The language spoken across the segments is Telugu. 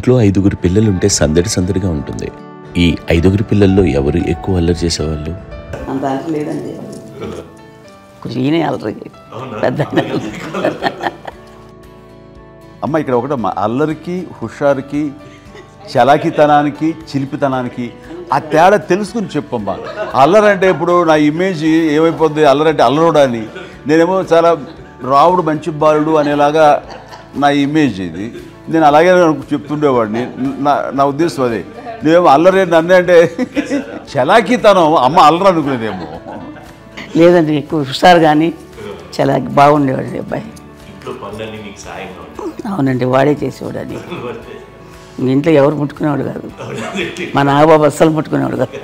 ఇంట్లో 5గురు పిల్లలుంటే సందడి సందడిగా ఉంటుంది. ఈ 5గురు పిల్లల్లో ఎవరు ఎక్కువ అల్లరి చేసేవాళ్ళు? అంత అల్లరి లేదండి, కొంచెం ఈయనే అల్లరి పెద్ద. అమ్మ ఇక్కడ ఒకటి అల్లరికి, హుషారుకి, చలాకితనానికి, చిలిపితనానికి ఆ తేడా తెలుసుకుని చెప్పమ్మా. అల్లరంటే ఇప్పుడు నా ఇమేజ్ ఏమైపోద్ది, అల్లరంటే అల్లరుడు అని, నేనేమో చాలా రావుడు మంచి బాలుడు అనేలాగా నా ఇమేజ్ ఇది. నేను అలాగే చెప్తుండేవాడిని. నా ఉద్దేశం అదే. నేనేమో అల్లరి నన్ను అంటే చలాకితనం, అమ్మ అల్లరి అనుకునేదేమో. లేదండి, ఎక్కువ హుషారు కానీ చాలా బాగుండేవాడు అబ్బాయి. అవునండి, వాడే చేసేవాడు. అని ఇంట్లో ఎవరు ముట్టుకునేవాడు కాదు, మా నాగబాబు అస్సలు ముట్టుకునేవాడు కాదు.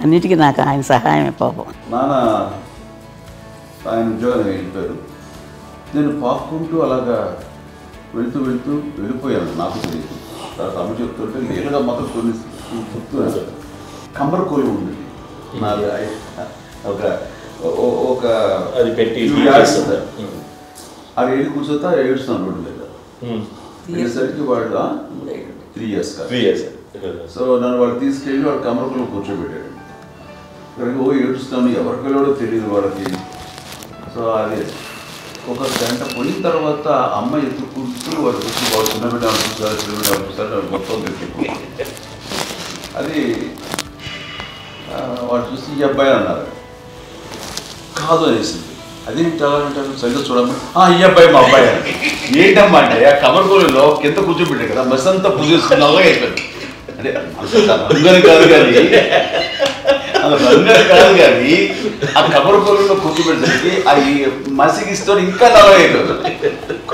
అన్నిటికీ నాకు ఆయన సహాయమే పాపం. నాన్న ఆయన ఉద్యోగాన్ని వెళ్ళిపోయారు. నేను పాక్కుంటూ అలాగా వెళ్తూ వెళ్ళిపోయాను. నాకు తెలియదు. తర్వాత అమ్మ చెప్తుంటే నేరుగా మాత్రం కొన్ని చెప్తున్నాను. కమ్మరకోలు ఉండేది నాలుగు ఒక అది పెట్టి అది ఏడు కూర్చోతా ఏడుస్తున్నాను రోడ్డు మీద. అయ్యేసరికి వాళ్ళు 3 years. సో నన్ను వాళ్ళు తీసుకెళ్ళి వాడు కమ్మరకోలు కూర్చోబెట్టాడు. ఇక్కడికి ఏడుస్తాను, ఎవరికి వెళ్ళాడో తెలియదు వాళ్ళకి. సో అది ఒక గంట పోయిన తర్వాత అమ్మ ఎత్తుకుంటూ వాడు వచ్చి వాడు చిన్నబిడ్డ చూస్తారు మొత్తం తెచ్చి అది వాడు చూసి ఈ అబ్బాయి అన్నారు. కాదు అనేసింది. అదేంటారు సంగతి చూడమ్మా, ఈ అబ్బాయి మా అబ్బాయి అని. ఏంటమ్మా అంటే ఆ కమర్గోలులో కింద కూర్చోబెట్టాడు కదా, బస్ అంతా పూజిస్తున్నా అయిపోయింది. అంటే రంగని కాదు కానీ ఆ కబరకోలులో కూర్చోబెట్టడానికి అవి మసిగిస్తూ ఇంకా నలవయ్యేది.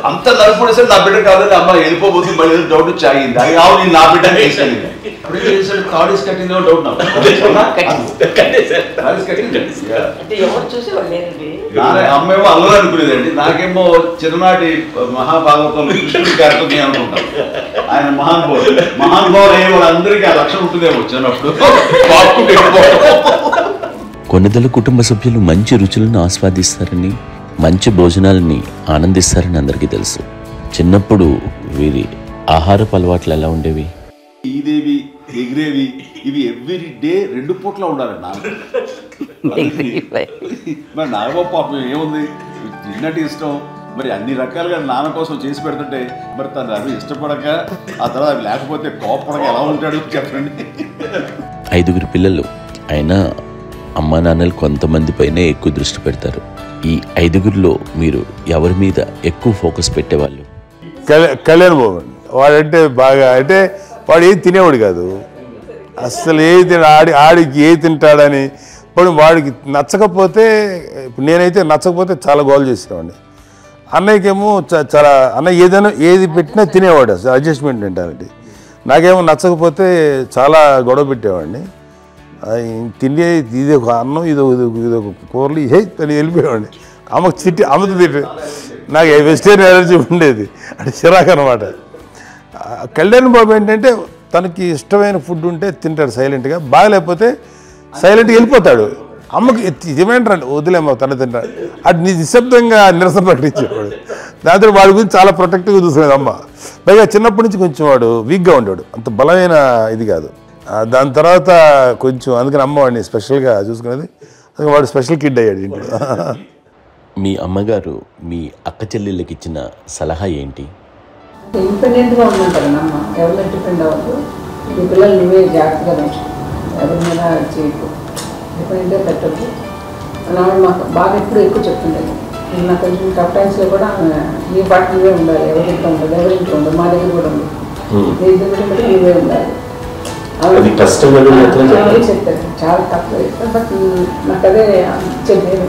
అంత నలుపుడేసరి నా బిడ్డ కాదని అమ్మ వెళ్ళిపోబోతుంది, మళ్ళీ ఏదో డౌట్ వచ్చి ఆగింది. అది కావు నా బిడ్డ చేశాను. అప్పుడు చేశాడు, కాడీస్ కట్టిందో డౌట్ నాకు. అమ్మేమో అల్లరి అనుకునేదండి, నాకేమో చిన్ననాటి మహాభాగవతం కృష్ణుడి కార్యక్రమం అనుకుంటాను. ఆయన మహానుభావులు అయ్యే వాళ్ళందరికీ ఆ లక్షణం ఉంటుందేమో చిన్నప్పుడు. కొన్నిదల కుటుంబ సభ్యులు మంచి రుచులను ఆస్వాదిస్తారని, మంచి భోజనాలని ఆనందిస్తారని అందరికీ తెలుసు. చిన్నప్పుడు వీరి ఆహారపు అలవాట్లు ఎలా ఉండేవి? ఈదేవి ఎగిరేవి ఇవి ఎవ్రీ డే 2 పూట్ల ఉండాలండి నాకు. మరి నాగబాబు పాపం ఏముంది, తిన్నట్టు ఇష్టం. మరి అన్ని రకాలుగా నాన్న కోసం చేసి పెడుతుంటే మరి తను అవి ఇష్టపడక ఆ తర్వాత అవి లేకపోతే కోపడక ఎలా ఉంటాడు చెప్పండి. 5గురు పిల్లలు అయినా అమ్మా నాన్నలు కొంతమంది పైనే ఎక్కువ దృష్టి పెడతారు. ఈ 5గురిలో మీరు ఎవరి మీద ఎక్కువ ఫోకస్ పెట్టేవాళ్ళు? కళ్యాణ్ బాబు. వాడంటే బాగా, అంటే వాడు ఏది తినేవాడు కాదు అసలు. ఆడికి ఏ తింటాడని. ఇప్పుడు వాడికి నచ్చకపోతే, ఇప్పుడు నేనైతే నచ్చకపోతే చాలా గోల్ చేసేవాడిని. అన్నయ్యకేమో చాలా అన్నయ్య ఏది పెట్టినా తినేవాడు, అసలు అడ్జస్ట్మెంట్ మెంటాలిటీ. నాకేమో నచ్చకపోతే చాలా గొడవ పెట్టేవాడిని. తిండి ఇది ఒక అన్నం, ఇదొక కూరలు అని వెళ్ళిపోయేవాడిని. అమ్మకు అమ్మతో తిట్టి నాకు వెజిటేరియన్ ఎలర్జీ ఉండేది, అంటే చిరాకు అనమాట. కళ్యాణ్ బాబు ఏంటంటే తనకి ఇష్టమైన ఫుడ్ ఉంటే తింటాడు సైలెంట్గా, బాగలేకపోతే సైలెంట్గా వెళ్ళిపోతాడు. అమ్మకి ఇదేమంటారండి, వదిలేమో తన తింటాడు. అటు నిశ్శబ్దంగా నిరసన ప్రకటించేవాడు. దాంతో వాడి గురించి చాలా ప్రొటెక్టివ్గా చూసుకునేది అమ్మ. పైగా చిన్నప్పటి నుంచి కొంచెం వాడు వీక్గా ఉండేవాడు, అంత బలమైన ఇది కాదు. దాని తర్వాత కొంచెం అందుకని అమ్మ వాడిని స్పెషల్గా చూసుకునేది. వాడు స్పెషల్ కిడ్ అయ్యాడు ఇంట్లో. మీ అమ్మగారు మీ అక్క చెల్లెళ్ళకి ఇచ్చిన సలహా ఏంటి? ఇండిపెండెంట్గా ఉంటుంటారమ్మా, ఎవరిని డిపెండ్ అవ్వదు. ఈ పిల్లలు నువ్వే జాగ్రత్తగా పెంచు, ఎవరి మీద చేయకు, డిపెండ్గా పెట్టద్దు అని ఆవిడ మాకు బాగా ఎక్కువ చెప్తుండేది. నాకు కొంచెం టఫ్ టైమ్స్లో కూడా నీ పాటు నువ్వే ఉండాలి, ఎవరి ఇంట్లో ఉండదు, ఎవరి ఇంట్లో ఉండదు, మా దగ్గర కూడా ఉంది, నీ దగ్గర కూడా నువ్వే ఉండాలి. చెప్తారు చాలా తక్కువ చెప్తారు, బట్ నాకు అదే చెప్పేది.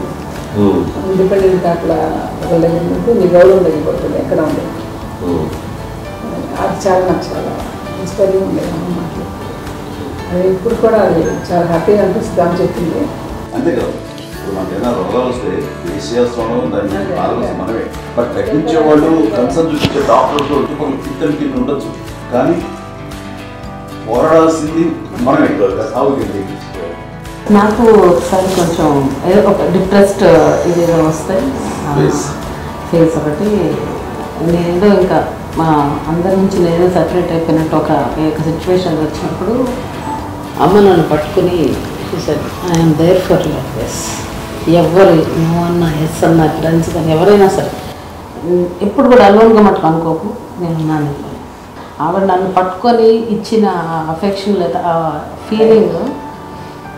ఇండిపెండెంట్ అట్లా ఒకరి దగ్గర ఉంటే నీ గౌరవం తగ్గిపోతుంది ఎక్కడ ఉండదు. అది చాలా నాకు చాలా ఇన్స్పైరింగ్ ఉండేది అమ్మ మాటలు. అది ఇప్పుడు కూడా అది చాలా హ్యాపీగా అనిపిస్తుంది అని చెప్పింది. అంతేకాదు, ఇప్పుడు మనకి ఏదైనా రోగాలు వస్తే వేసేస్తాం, దాన్ని బాధపడి మనమే. బట్ తగ్గించే వాళ్ళు కన్సర్న్ చూపించే డాక్టర్తో ఇద్దరి కింద ఉండొచ్చు, కానీ పోరాడాల్సింది మనమే. సాగుతుంది. నాకు ఒకసారి కొంచెం ఒక డిప్రెస్డ్ ఇది వస్తాయి ఫేస్ ఒకటి, నేను ఇంకా మా అందరి నుంచి నేను సపరేట్ అయిపోయినట్టు ఒక సిచ్యువేషన్ వచ్చినప్పుడు అమ్మ నన్ను పట్టుకుని I'm there for your yes, ఎవరు నో అన్న ఎస్ అన్న ఫ్రెండ్స్ కానీ ఎవరైనా సరే ఎప్పుడు కూడా అలోన్గా మటుకు అనుకోకు, నేను ఉన్నాను. ఆవిడ నన్ను పట్టుకొని ఇచ్చిన అఫెక్షన్ లేదా ఆ ఫీలింగ్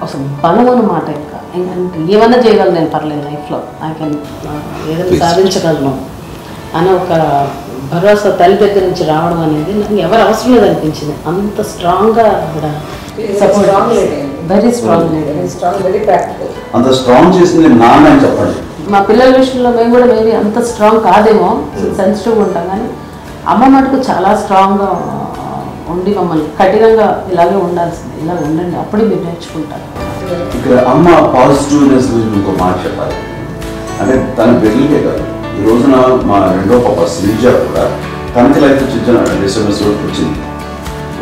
అసలు బలం అన్నమాట. ఇంకా ఏంటంటే ఏమన్నా చేయగలను నేను, పర్లేదు లైఫ్లో ఐ కెన్ ఏదైనా సాధించగలను అని ఒక భరోసా తల్లి దగ్గర నుంచి రావడం అనేది నాకు ఎవరు అవసరం లేదు అనిపించింది. అంత స్ట్రాంగ్గా ఆవిడ strong lady, very strong lady. Very strong, very practical. అంత స్ట్రాంగ్ చేసింది నాన్న అని చెప్పండి. మా పిల్లల విషయంలో మేము కూడా మేబీ అంత స్ట్రాంగ్ కాదేమో, సెన్సిటివ్గా ఉంటాం, కానీ అమ్మ మటుకు చాలా స్ట్రాంగ్గా ఉండి మమ్మల్ని కఠినంగా ఇలాగే ఉండాల్సింది, ఇలాగ ఉండండి అప్పుడే మీరు నేర్చుకుంటారు. ఇక్కడ అమ్మ పాజిటివ్నెస్ గురించి ఇంకో మాట చెప్పాలి. అంటే తన బిడ్డలకే కాదు, ఈ రోజున మా రెండో పాప శ్రీజ కూడా తనకి లైఫ్ చిన్న డిస్టర్బెన్స్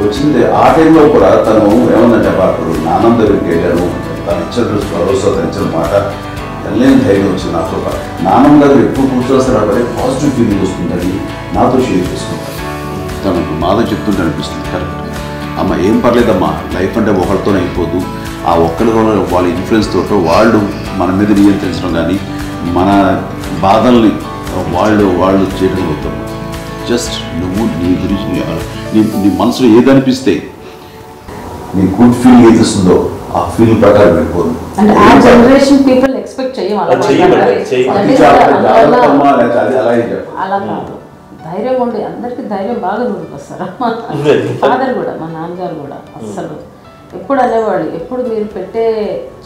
వచ్చింది. ఆ టైంలో కూడా తను ఏమన్నా అప్పుడు నాన్న దగ్గరికి వెళ్ళాను, తను ఇచ్చిన భరోసా తను ఇచ్చిన మాట వెళ్ళలేని ధైర్యం వచ్చింది నాతో. నాన్నమ్మ దగ్గర ఎప్పుడు కూర్చోస్తారు కాబట్టి పాజిటివ్ ఫీలింగ్ వస్తుందని నాతో షేర్ చేసుకుంటాను. తనకు మాతో చెప్తుంటే అనిపిస్తుంది కరెక్ట్. అమ్మ ఏం పర్లేదమ్మా, లైఫ్ అంటే ఒకరితోనే అయిపోదు, ఆ ఒక్కరి వాళ్ళ ఇన్ఫ్లుయెన్స్ తోటో వాళ్ళు మన మీద నియంత్రించడం కానీ మన బాధల్ని వాళ్ళు చేయడం అవుతారు. జస్ట్ నువ్వు నీ గురించి నీ మనసులో ఏదనిపిస్తే నీ గుడ్ ఫీలింగ్ ఏదిస్తుందో ఆ ఫీలింగ్ ప్రకారం వెళ్ళిపోదు. అంటే ఆ జనరేషన్ పీపుల్ ఎక్స్పెక్ట్ అలా కాదు, ధైర్యం ఉండి అందరికీ ధైర్యం బాగా నూరుకొస్తారు. ఫాదర్ కూడా, మా నాన్నగారు కూడా అస్సలు ఎప్పుడు అనేవాళ్ళు, ఎప్పుడు మీరు పెట్టే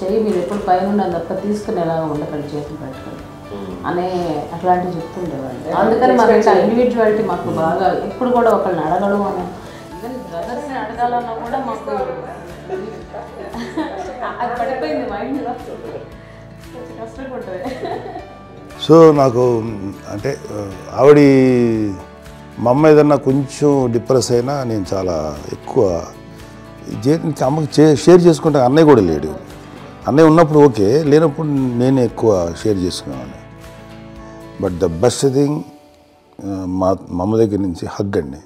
చెయ్యి మీరు ఎప్పుడు పైన తప్ప తీసుకుని ఎలాగ ఉండకండి, చేతులు పెట్టుకొని అనే అట్లాంటివి చెప్తుండేవాళ్ళు. అందుకని మాకు ఇట్లా ఇండివిజువాలిటీ మాకు బాగా ఎప్పుడు కూడా ఒకళ్ళని అడగడం అని, ఈవెన్ బ్రదర్స్ని అడగాలన్నా కూడా మాకు అది పడిపోయింది మైండ్లో, కష్టంగా ఉంటుంది. సో నాకు అంటే ఆవిడ మా అమ్మ ఏదన్నా కొంచెం డిప్రెస్ అయినా నేను చాలా ఎక్కువ అమ్మకి షేర్ చేసుకుంటే అన్నయ్య కూడా లేడు. అన్నయ్య ఉన్నప్పుడు ఓకే, లేనప్పుడు నేనే ఎక్కువ షేర్ చేసుకునేవాడిని. బట్ ద బెస్ట్ థింగ్ మా అమ్మ దగ్గర నుంచి హగ్ అండి.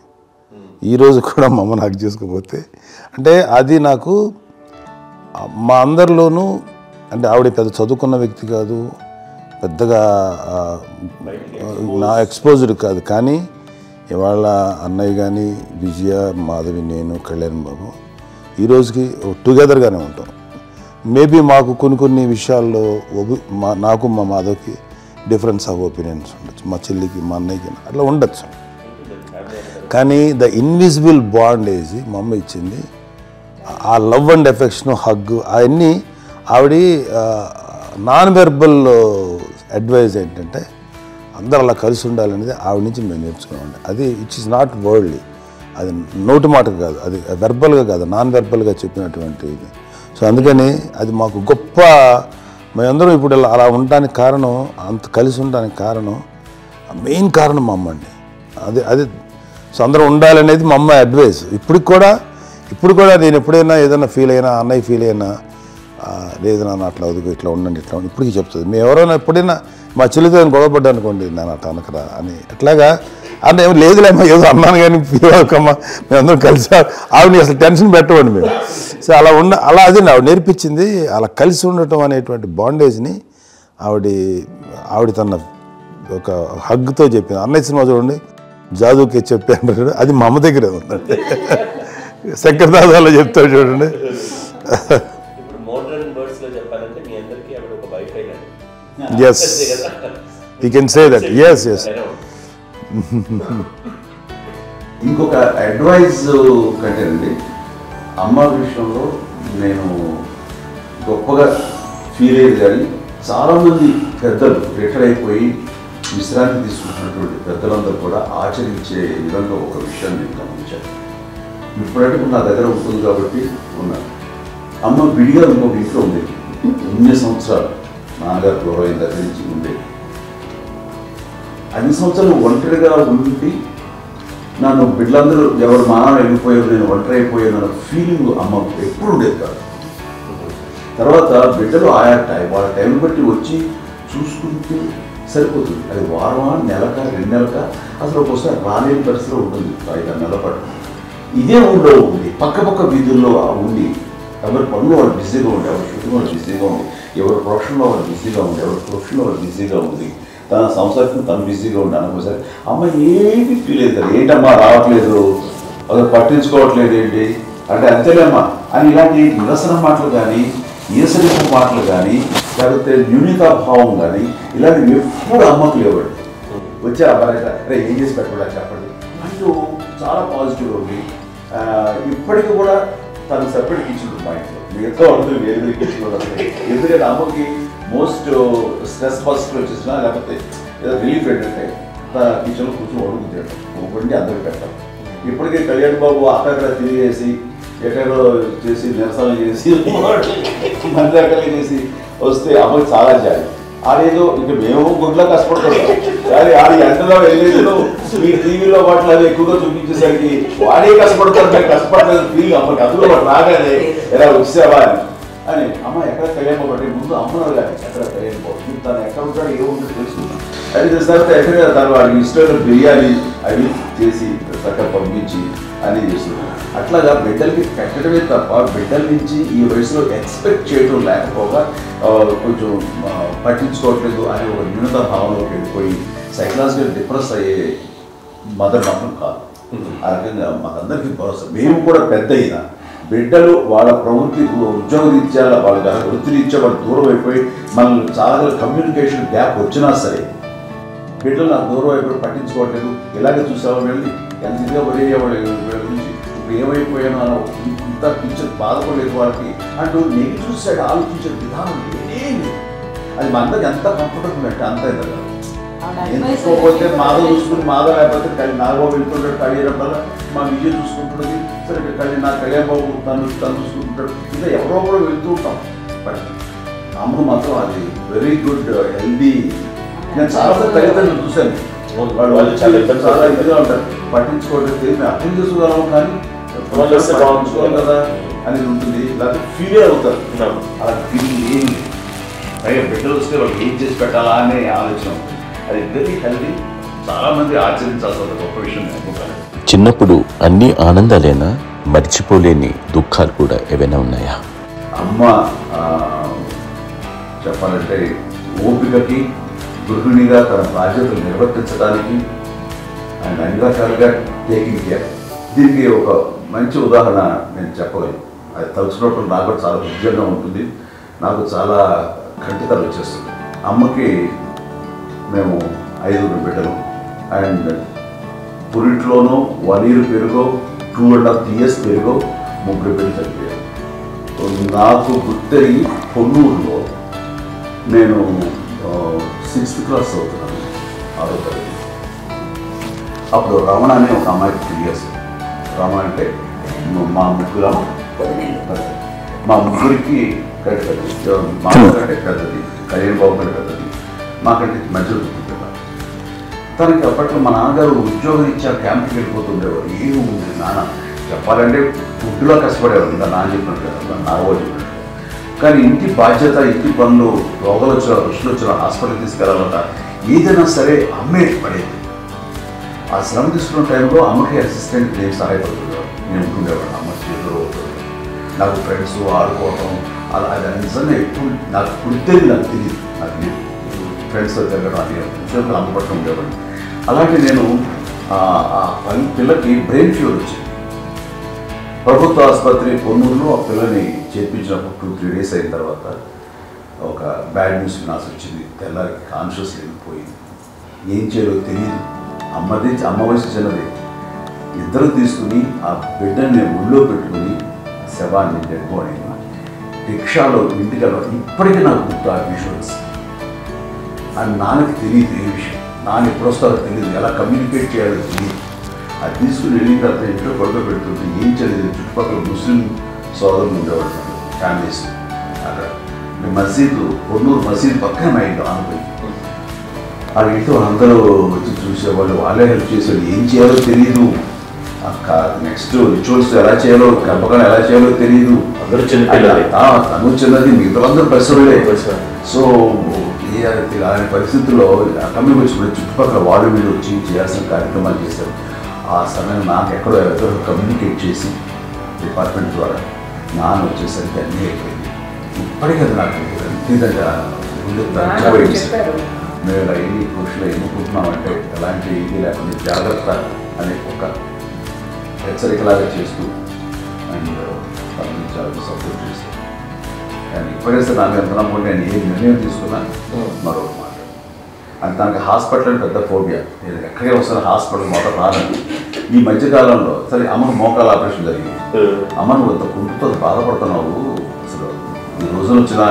ఈరోజు కూడా మా అమ్మని హగ్ చేసుకోకపోతే అంటే అది నాకు మా అందరిలోనూ, అంటే ఆవిడ పెద్ద చదువుకున్న వ్యక్తి కాదు, పెద్దగా నా ఎక్స్పోజ్డ్ కాదు, కానీ ఇవాళ అన్నయ్య కానీ విజయ, మాధవి, నేను, కళ్యాణ్ బాబు ఈ రోజుకి టుగెదర్గానే ఉంటాం. మేబీ మాకు కొన్ని విషయాల్లో నాకు మా మాధవ్కి డిఫరెన్స్ ఆఫ్ ఒపీనియన్స్ ఉండొచ్చు, మా చెల్లికి మా అన్నయ్యకి అట్లా ఉండొచ్చు, కానీ ద ఇన్విజిబుల్ బాండేజ్ మా అమ్మ ఇచ్చింది, ఆ లవ్ అండ్ ఎఫెక్షన్, హగ్, అవన్నీ ఆవిడ నాన్ వెర్బల్ అడ్వైజ్ ఏంటంటే అందరూ అలా కలిసి ఉండాలనేది ఆవిడ నుంచి మేము నేర్చుకున్నామండి. అది ఇట్స్ ఈజ్ నాట్ వర్డ్లీ, అది నోటి మాటకు కాదు, అది వెర్బల్గా కాదు, నాన్ వెర్బల్గా చెప్పినటువంటి ఇది. సో అందుకని అది మాకు గొప్ప, మేమందరం ఇప్పుడు అలా ఉండడానికి కారణం, అంత కలిసి ఉండడానికి కారణం, మెయిన్ కారణం మా అమ్మ అండి. అది సో అందరం ఉండాలనేది మా అమ్మ అడ్వైస్. ఇప్పుడు కూడా నేను ఎప్పుడైనా ఏదైనా ఫీల్ అయినా, అన్నయ్య ఫీల్ అయినా, లేదు నాన్న అట్లా వదుకు, ఇట్లా ఉండండి, ఇట్లా ఉండి ఇప్పటికీ చెప్తుంది. మేము ఎవరైనా ఎప్పుడైనా మా చెల్లితో గొడవపడ్డా అనుకోండి, నేను అట్లా అనకరా అని ఎట్లాగా అంటే ఏమి లేదులేమ్మా, ఏదో అన్నాను కానీ ఫీల్ అవ్వకమ్మా, మేమందరం కలిసి ఆవిడని అసలు టెన్షన్ పెట్టవండి మేము. సో అలా అది ఆవిడ నేర్పించింది. అలా కలిసి ఉండటం అనేటువంటి బాండేజ్ని ఆవిడ తన ఒక హగ్తో చెప్పింది. అన్నయ్య సినిమా చూడండి, జాదూకే చెప్పాను, అది మా అమ్మ దగ్గరే ఉందండి. శంకరదాదాలో చెప్తాడు చూడండి. Yes, you can say that. Yes. ఇంకొక అడ్వైజ్ కంటే అండి, అమ్మ విషయంలో నేను గొప్పగా ఫీల్ అయ్యేది, కానీ చాలామంది పెద్దలు రిటైర్ అయిపోయి విశ్రాంతి తీసుకుంటున్నటువంటి పెద్దలందరూ కూడా ఆచరించే విధంగా ఒక విషయాన్ని నేను గమనించాను. ఇప్పుడంటే నా దగ్గర ఉంటుంది కాబట్టి ఉన్నాను. అమ్మ విడిగా ఇంకొక ఇంట్లో ఉండేది, ఎన్ని సంవత్సరాలు నాన్నగారు గౌరవం దగ్గర నుంచి ఉండేది. అన్ని సంవత్సరాలు ఒంటరిగా ఉండి నన్ను బిడ్డలందరూ ఎవరు మానవ వెళ్ళిపోయారు, నేను ఒంటరి అయిపోయాను అన్న ఫీలింగ్ అమ్మ ఎప్పుడు ఉండేది కాదు. తర్వాత బిడ్డలు వాళ్ళ టైం బట్టి వచ్చి చూసుకుంటూ సరిపోతుంది. అది వారమా, నెలక, 2 నెలక, అసలు ఒక్కోసారి రాలేని పరిస్థితిలో ఉంటుంది. 5-6 నెలల పాటు ఇదే ఊళ్ళో ఉంది, పక్క వీధుల్లో ఉండి ఎవరి పనులు వాళ్ళు బిజీగా ఉండి, ఎవరి షూటింగ్ వాళ్ళు బిజీగా ఉంది, ఎవరి ప్రొఫెషన్లో వాళ్ళు బిజీగా ఉంది, ఎవరి ప్రొఫెషన్లో వాళ్ళు బిజీగా ఉంది, తన సంసారం తను బిజీగా ఉండి అనుకోసారి అమ్మ ఏమి ఫీల్ అవుతారు, ఏంటమ్మా రావట్లేదు, అది పట్టించుకోవట్లేదు ఏంటి అంటే అంతేలేమ్మా అని ఇలాంటి నిరసన మాటలు కానీ, ఈసరింపు మాటలు కానీ, లేకపోతే న్యూనతాభావం కానీ ఇలాంటివి ఎప్పుడు అమ్మకు లేవండి. వచ్చే అబ్బాయి అరే ఏం చేసి పెట్టకుండా చెప్పండి అంటూ చాలా పాజిటివ్గా ఉంది. ఇప్పటికీ కూడా తను సెపరేట్ కిచెన్ మా ఇంట్లో, మిగతా వాళ్ళు వేరు కిచెన్ వస్తాయి. ఎందుకంటే అమ్మకి మోస్ట్ స్ట్రెస్ బస్ట్లో వచ్చేసినా లేకపోతే ఏదో రిలీఫ్ ఏంటంటే తన కిచెన్లో కూర్చొని వండుకుంటాడు, వండి అందరికి పెట్టాలి. ఇప్పటికే కళ్యాణ్ బాబు అక్కడ తిరిగేసి ఎక్కడో చేసి నిరసన చేసి మంది అక్కడ చేసి వస్తే అమ్మకి చాలా జాలి. ఆడేదో ఇంకా మేము గుడ్లో కష్టపడుతున్నాం కానీ ఆడ ఎంతలో వెళ్ళేదో మీ టీవీలో వాటిలో అది ఎక్కువగా చూపించేసరికి వాడే కష్టపడతారు, మేము కష్టపడలేదు ఫీల్ అమ్మకి. అందులో వాడు రాగానే ఎలా వచ్చావా అని అమ్మ ఎక్కడ కళ్యాణ్ బాబు ముందు అమ్మన్నారు కానీ ఎక్కడ కళ్యాణ్ బాబు తను ఎక్కడ ఉంటాడో ఏముంటుందో తెలుసుకున్నాం. అది తర్వాత ఎక్కడ తను వాడికి ఇష్టమైన బిర్యానీ అవి చేసి చక్కగా పంపించి అని చేస్తున్నాం. అట్లాగా బిడ్డలకి పెట్టడమే తప్ప బిడ్డల నుంచి ఈ వయసులో ఎక్స్పెక్ట్ చేయడం లేకపోగా కొంచెం పట్టించుకోవట్లేదు అనే ఒక న్యూనత భావనలోకి వెళ్ళిపోయి సైకలాజికల్ డిప్రెస్ అయ్యే మదర్ మాత్రం కాదు. ఆ రకంగా మాకందరికీ భరోసా. మేము కూడా పెద్ద అయినా బిడ్డలు వాళ్ళ ప్రవృత్తి ఉద్యోగ రీత్యా వాళ్ళ వృత్తి రీత్యా వాళ్ళు దూరం అయిపోయి మనల్ని చాలా కమ్యూనికేషన్ గ్యాప్ వచ్చినా సరే బిడ్డలు నాకు దూరం అయిపోయి పట్టించుకోవట్లేదు. ఇలాగే చూసేవాళ్ళు వెళ్ళి ఎంత ఇదిగా పడేవాళ్ళు వీళ్ళ గురించి ఇప్పుడు ఏమైపోయానో అని ఇంత పిక్చర్ బాధపడలేదు వాళ్ళకి అంటూ నెగిటివ్ సైడ్ ఆలోచించే విధానం ఏమీ అది మా అందరికి ఎంత కంఫర్టబుల్ అంటే అంత కదా. ఎందుకోకపోతే మాధవ్ చూసుకుని మాధవ్ లేకపోతే నాగబాబు వెళ్తుంటాడు కళ్యాణం వల్ల మా విజయ్ చూసుకుంటున్నది సరే నా కళ్యాణ్ బాబు తను చూసుకుంటుంటాడు ఇంకా ఎవరో కూడా వెళ్తూ ఉంటాం. బట్ అమ్మ మాత్రం అది వెరీ గుడ్ హెల్దీ. నేను చాలా తల్లిదండ్రులు చూశాను, వాళ్ళు చాలా ఇదిగా ఉంటారు, పట్టించుకోవడం తెలియదు అర్థం చేసుకోగలం కానీ పట్టించుకోవాలి కదా అనేది ఉంటుంది, లేకపోతే ఫీల్ అవుతారు. అలా ఫీల్ ఏమి పైగా బిడ్డలు వస్తే వాళ్ళు ఏం చేసి పెట్టాలా అనే ఆలోచన ఉంటుంది. అది వెరీ హెల్దీ, చాలామంది ఆచరించాల్సిన గొప్ప విషయం అనుకుంటాను. చిన్నప్పుడు అన్ని ఆనందాలేనా, మర్చిపోలేని దుఃఖాలు కూడా ఏవైనా ఉన్నాయా? అమ్మ చెప్పాలంటే ఓపికకి, గృహిణిగా తన బాధ్యతలు నిర్వర్తించడానికి ఆయన అన్ని రకాలుగా టేకింగ్ కేర్. దీనికి ఒక మంచి ఉదాహరణ నేను చెప్పగలను. అది తలుచుకున్నప్పుడు నాకు కూడా చాలా ఉద్యోగంగా ఉంటుంది, నాకు చాలా ఖండితాలు వచ్చేస్తుంది. అమ్మకి మేము 5 బిడ్డలు అండ్ పురిట్లోనూ 1 year పెరుగో 2.5 years పెరుగో 3 బిడ్డలు చనిపోయారు. నాకు గుర్తెరిగి పొన్నూరులో నేను 6th class చదువుతున్నాను, 6వ తరగతి. అప్పుడు రమణ అనే ఒక అమ్మాయికి 3 years. రమణ అంటే మా ముగ్గురికి పెద్దది, మా కంటే పెద్దది, కళ్యాణ్ బాబు కంటే పెద్దది, మాకంటే మధ్యలో పుట్టిన. తనకి అప్పట్లో మా నాన్నగారు ఉద్యోగం ఇచ్చారు, క్యాంప్కి వెళ్ళిపోతుండేవారు. ఏమి ఉంది నాన్న చెప్పాలంటే ఫుడ్లో కష్టపడేవారు, ఇంకా నాన్న చెప్పినట్టు కదా, నాగబాబు చెప్పినట్టు. కానీ ఇంటి బాధ్యత, ఇంటి పనులు, రోగాలు వచ్చిన రుచులు వచ్చిన హాస్పిటల్కి తీసుకెళ్ళాలంట ఏదైనా సరే అమ్మే పడేది. ఆ శ్రమ తీసుకున్న టైంలో అమ్మకి అసిస్టెంట్ నేను సహాయపడుతుండేవాడు, నేను ఉంటుండేవాడు. అమ్మ చేతిలో నాకు ఫ్రెండ్స్ ఆడుకోవటం అలా అది నిజంగా ఎప్పుడు నాకు పుడితేది నాకు తెలియదు, నాకు లేదు ఫ్రెండ్స్తో తిరగడం అని ఉద్యోగాలు అమ్మపట్టు ఉండేవాడిని. అలాగే నేను పిల్లకి బ్రెయిన్ ఫీవర్ వచ్చింది. ప్రభుత్వ ఆసుపత్రి పొన్నూరులో ఆ పిల్లని చేర్పించినప్పుడు 2-3 days అయిన తర్వాత ఒక బ్యాడ్ న్యూస్ వినాల్సి వచ్చింది. తెల్లారి కాన్షియస్ వెళ్ళిపోయింది, ఏం చేయాలో తెలియదు. అమ్మ వయసు చిన్నది. ఇద్దరు తీసుకుని ఆ బిడ్డని ఒళ్ళో పెట్టుకుని శవాన్ని డెడ్ బాడీ రిక్షాలో ఇంటికి వెళ్ళడం ఇప్పటికీ నాకు గుర్తు. ఆ విజువల్స్ అని నాన్నకి తెలియదు ఏ విషయం, నాన్న ఎప్పుడు వస్తారో తెలియదు, ఎలా కమ్యూనికేట్ చేయాలో తెలియదు. అది తీసుకుని వెళ్ళిన తర్వాత ఇంట్లో గొడవ పెడుతుంటే ఏం చేయలేదు. చుట్టుపక్కల ముస్లిం సోదరులు ఉండేవాళ్ళు, ఫ్యామిలీస్. అక్కడ మసీదు, పొన్నూరు మసీదు పక్కన మా ఇంట్లో ఆనుకుని ఆ ఇంట్లో అందరూ వచ్చి చూసేవాళ్ళు, వాళ్ళే హెల్ప్ చేసేవాళ్ళు. ఏం చేయాలో తెలియదు, నెక్స్ట్ రిచువల్స్ ఎలా చేయాలో, కంపకాలు ఎలా చేయాలో తెలియదు. అందరూ చిన్న తను చిన్నది, మిగతా అందరూ పరిసరులే. సో చేయాలి అలాంటి పరిస్థితుల్లో కమ్మి వచ్చినప్పుడు చుట్టుపక్కల వాళ్ళు వీళ్ళు వచ్చి చేయాల్సిన కార్యక్రమాలు చేశారు. ఆ సమయం నాకు ఎక్కడో ఎవరో కమ్యూనికేట్ చేసి డిపార్ట్మెంట్ ద్వారా నాన్న వచ్చేసరికి అన్నీ అయిపోయింది. ఇప్పటికీ అది నాకు నిజంగా మేము ఎన్ని కృషిలో ఎన్నుకుంటున్నామంటే ఎలాంటి ఇది లేకుండా జాగ్రత్త అనే ఒక హెచ్చరికలాగా చేస్తూ అండ్ తనని చాలా సపోర్ట్ చేస్తాను. అండ్ ఇప్పటికే నాకు ఎంత నమ్మకం నేను ఏ నిర్ణయం తీసుకున్నా మరో మాట అంటే తనకి హాస్పిటల్ పెద్ద ఫోబియా. నేను ఎక్కడికే వస్తాను హాస్పిటల్ మొదట రానండి. ఈ మధ్యకాలంలో సరే అమ్మకు మోకాల ఆపరేషన్ జరిగింది. అమ్మ నువ్వు అంత కుంటుతో బాధపడుతున్నావు, అసలు ఈ రోజున వచ్చిన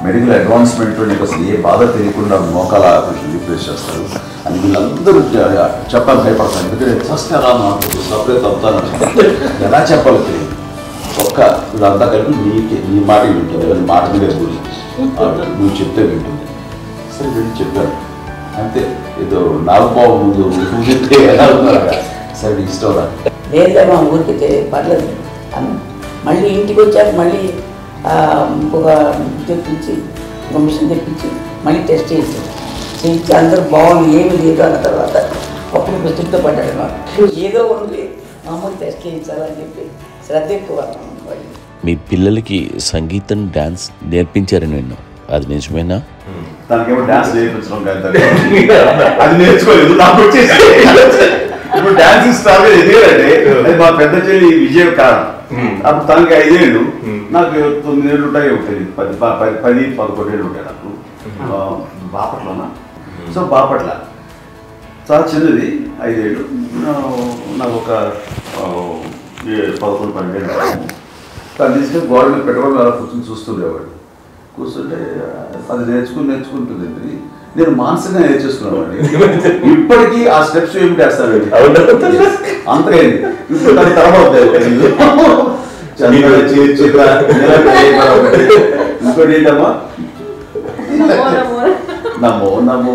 మెడికల్ అడ్వాన్స్మెంట్ నీకు అసలు ఏ బాధ తెలియకుండా మోకాల ఆపరేషన్ రీప్లేస్ చేస్తారు అని వీళ్ళందరూ చెప్పాలి భయపడతాను. ఎందుకంటే ఫస్ట్ ఎలా నాకు సపరేట్ అవుతాను ఎలా చెప్పాలి తెలియదు. ఒక్క వీళ్ళంతా కలిపి నీ మాట వింటుంది, ఎవరి మాట మీద గురి నువ్వు చెప్తే వింటుంది. సరే వీళ్ళు చెప్పారు అంతే. ఏదో నాకు బాబు ముందు చెప్తే ఎలా ఉన్నారు సరే ఇష్టం రా లేదా మా ఊరికి పర్లేదు మళ్ళీ ఇంటికి వచ్చాక మళ్ళీ ఒక తెప్పించి ఒక మిషన్ తెప్పించి మళ్ళీ టెస్ట్ చేయించి అందరూ బాగుంది ఏమి లేదు అన్న తర్వాత అప్పుడు ప్రస్తుతం పడ్డాడు నాకు ఏదో ఉంది మామూలు టెస్ట్ చేయించాలని చెప్పి శ్రద్ధ ఎక్కువ. మీ పిల్లలకి సంగీతం డాన్స్ నేర్పించారని విన్నాం, అది నిజమేనా? తనకేమో డాన్స్ నేర్పించడం కాదు, అది నేర్చుకోలేదు. నాకు వచ్చేసి ఇప్పుడు డాన్సింగ్ స్టార్ ఎదిగారంటే అది మా పెద్ద చెల్లి విజయం కారణం. అప్పుడు తనకి 5 ఏళ్ళు, నాకు 9 ఏళ్ళు ఉంటాయి, 10-11 ఏళ్ళు ఉంటాయి నాకు. బాపట్లనా? సో బాపట్ల చాలా చిన్నది, 5 ఏళ్ళు. నాకు ఒక 11-12 ఏళ్ళు. తను తీసుకొని గోడ మీద పెట్టుకోవడం అలా కూర్చొని చూస్తుండేవాడు. కూర్చుంటే అది నేర్చుకుంటుందండి. నేను మానసికంగా నేర్చేసుకున్నామండి. ఇప్పటికీ ఆ స్టెప్స్ ఏమిటి వేస్తానండి అంతకైంది. ఇప్పుడు దాని తర్వాత ఇంకోటి ఏంటమ్మా నమో నమో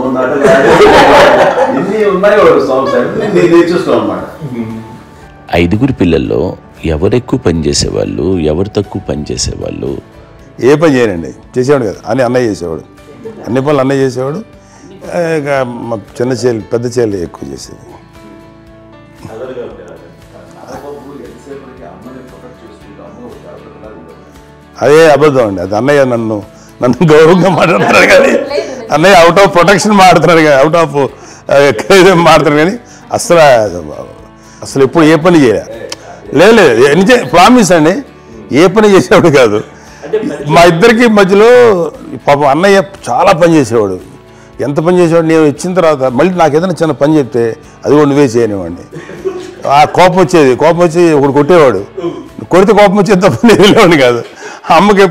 ఎన్ని ఉన్నాయో సాంగ్స్ నేను నేర్చేసుకున్నాను అనమాట. 5 పిల్లల్లో ఎవరు ఎక్కువ పని చేసేవాళ్ళు, ఎవరు తక్కువ పని చేసేవాళ్ళు? ఏ పని చేయనండి, చేసేవాడు కదా అని అన్నయ్య చేసేవాడు. అన్ని పనులు అన్నయ్య చేసేవాడు. ఇక మా చిన్న చెల్లి పెద్ద చెల్లి ఎక్కువ చేసేది. అదే అబద్ధం అండి, అది అన్నయ్య నన్ను గౌరవంగా మాట్లాడుతున్నాడు కానీ అన్నయ్య అవుట్ ఆఫ్ ప్రొటెక్షన్ మాట్లాడుతున్నాడు కానీ అవుట్ ఆఫ్ మాట్లాడుతున్నాడు కానీ అసలు ఎప్పుడు ఏ పని చేయలే. లేదు ప్రామిస్ అండి, ఏ పని చేసేవాడు కాదు. మా ఇద్దరికి మధ్యలో పాపం అన్నయ్య చాలా పని చేసేవాడు. ఎంత పని చేసేవాడు, నేను ఇచ్చిన తర్వాత మళ్ళీ నాకు ఏదైనా చిన్న పని చెప్తే అది కూడా నువ్వే చేయనివ్వండి. ఆ కోపం వచ్చేది, కోపం వచ్చి ఒకడు కొట్టేవాడు, కొడితే కోపం వచ్చేది తప్ప నేను వెళ్ళేవాడిని కాదు. అమ్మకి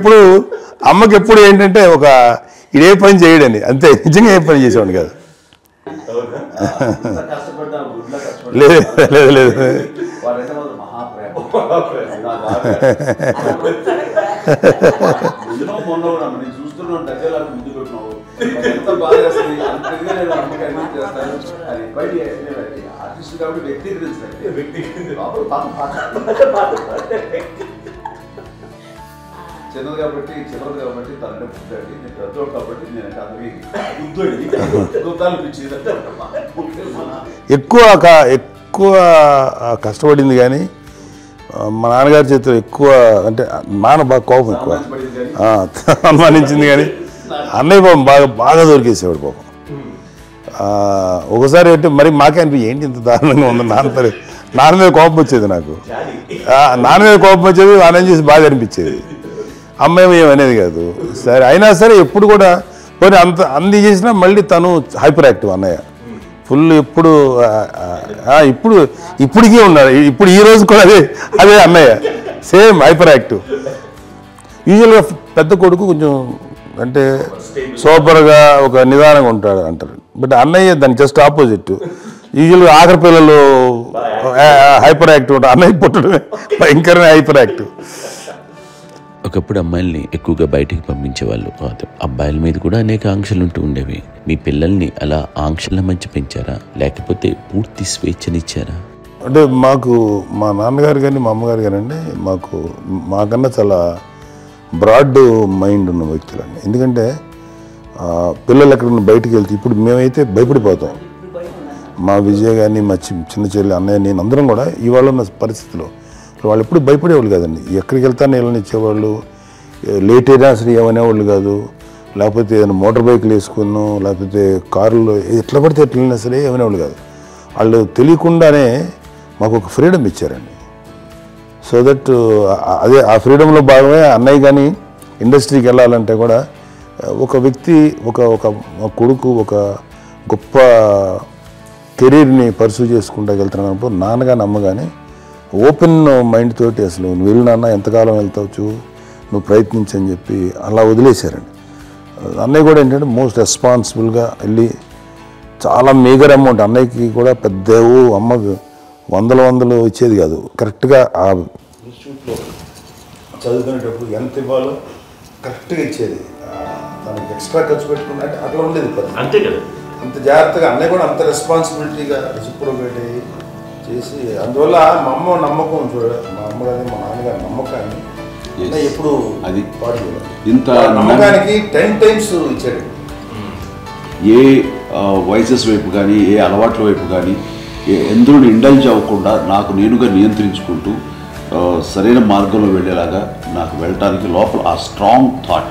ఎప్పుడు ఏంటంటే ఒక ఇదే పని చేయడని, అంతే. నిజంగా ఏ పని చేసేవాడిని కాదు. లేదు లేదు లేదు చూస్తున్నాను దగ్గర ముందు కొట్టినావు ఎంత బాగా ఆర్టిస్ట్ కాబట్టి చిన్నది కాబట్టి తనంటే పుట్టాడు. నేను పెద్దోడు కాబట్టి నేను ఎక్కువ కష్టపడింది కానీ మా నాన్నగారి చేతిలో ఎక్కువ అంటే నాన్న బాగా కోపం ఎక్కువ అనుమానించింది కానీ అన్నయ్య పాపం బాగా దొరికేసేవాడు పాపం. ఒకసారి అంటే మరి మాకే అనిపి ఏంటి ఇంత దారుణంగా ఉంది నాన్న మీద కోపం వచ్చేది. నాకు నాన్న మీద కోపం వచ్చేది, ఆనందం చేసి బాగా అనిపించేది. అమ్మాయి ఏమనేది కాదు. సరే అయినా సరే ఎప్పుడు కూడా పోనీ అన్ని చేసినా మళ్ళీ తను హైపర్ యాక్టివ్ అన్నయ్య ఫుల్. ఇప్పటికీ ఉన్నాడు, ఇప్పుడు ఈ రోజు కూడా అదే అన్నయ్య సేమ్ హైపర్ యాక్టివ్. యూజువల్గా పెద్ద కొడుకు కొంచెం అంటే సూపర్గా ఒక నిదానంగా ఉంటాడు అంటారు, బట్ అన్నయ్య దాని జస్ట్ ఆపోజిట్. యూజువల్గా ఆఖరి పిల్లలు హైపర్ యాక్టివ్ ఉంటారు, అన్నయ్య పుట్టడమే భయంకరమైన హైపర్ యాక్టివ్. ఒకప్పుడు అమ్మాయిల్ని ఎక్కువగా బయటికి పంపించేవాళ్ళు, అబ్బాయిల మీద కూడా అనేక ఆంక్షలు ఉంటూ ఉండేవి. మీ పిల్లల్ని అలా ఆంక్షల మధ్య పెంచారా, లేకపోతే పూర్తి స్వేచ్ఛనిచ్చారా? అంటే మాకు మా నాన్నగారు కానీ మా అమ్మగారు కానండి మాకన్నా చాలా బ్రాడ్ మైండ్ ఉన్న వ్యక్తులండి. ఎందుకంటే పిల్లలు ఎక్కడైనా బయటికి వెళ్తే ఇప్పుడు మేమైతే భయపడిపోతాం. మా విజయ్ కానీ మా చిన్న చెల్లి అన్నయ్య నేను అందరం కూడా ఇవాళ ఉన్న పరిస్థితిలో వాళ్ళు ఎప్పుడు భయపడేవాళ్ళు కాదండి. ఎక్కడికి వెళ్తాను నీళ్ళని ఇచ్చేవాళ్ళు, లేట్ అయినా అసలు ఏమనేవాళ్ళు కాదు. లేకపోతే ఏదైనా మోటార్ బైక్లు వేసుకున్నాం, లేకపోతే కారులో ఎట్లా పడితే ఎట్లయినా సరే ఏమనేవాళ్ళు కాదు. వాళ్ళు తెలియకుండానే మాకు ఒక ఫ్రీడమ్ ఇచ్చారండి. సో దట్ అదే ఆ ఫ్రీడంలో భాగమే అన్నయ్య కానీ ఇండస్ట్రీకి వెళ్ళాలంటే కూడా ఒక వ్యక్తి ఒక కొడుకు ఒక గొప్ప కెరీర్ని పర్సూ చేసుకుంటూ వెళ్తున్నప్పుడు నాన్నగాని అమ్మగాని ఓపెన్ మైండ్ తోటి అసలు నువ్వు వెళ్ళు నాన్న, ఎంతకాలం వెళ్తావచ్చు, నువ్వు ప్రయత్నించని చెప్పి అలా వదిలేశారండి. అన్నయ్య కూడా ఏంటంటే మోస్ట్ రెస్పాన్సిబుల్గా వెళ్ళి చాలా మేజర్ అమౌంట్ అన్నయ్యకి కూడా పెద్ద అమ్మకు వందలు ఇచ్చేది కాదు. కరెక్ట్గా ఆ ఇన్స్టిట్యూట్లో చదువుకునేటప్పుడు ఎంత ఇవ్వాలో కరెక్ట్గా ఇచ్చేది. తనకి ఎక్స్ట్రా ఖర్చు పెట్టుకున్నా అంటే అట్లా ఉండేది అంతే కదా. అంత జాగ్రత్తగా అన్నయ్య కూడా అంత రెస్పాన్సిబిలిటీగా రెసిప్రోకేట్ చేసి అందువల్ల మా అమ్మ నమ్మకం మా అమ్మ కానీ మా నాన్నగారి నమ్మకాన్ని ఎప్పుడు అది పాడు ఇంత నమ్మకానికి 10 times ఇచ్చాడు. ఏ వయసెస్ వైపు కానీ ఏ అలవాట్ల వైపు కానీ ఎందులో ఇండల్జ్ అవ్వకుండా నాకు నేనుగా నియంత్రించుకుంటూ సరైన మార్గంలో వెళ్ళేలాగా నాకు వెళ్ళటానికి లోపల ఆ స్ట్రాంగ్ థాట్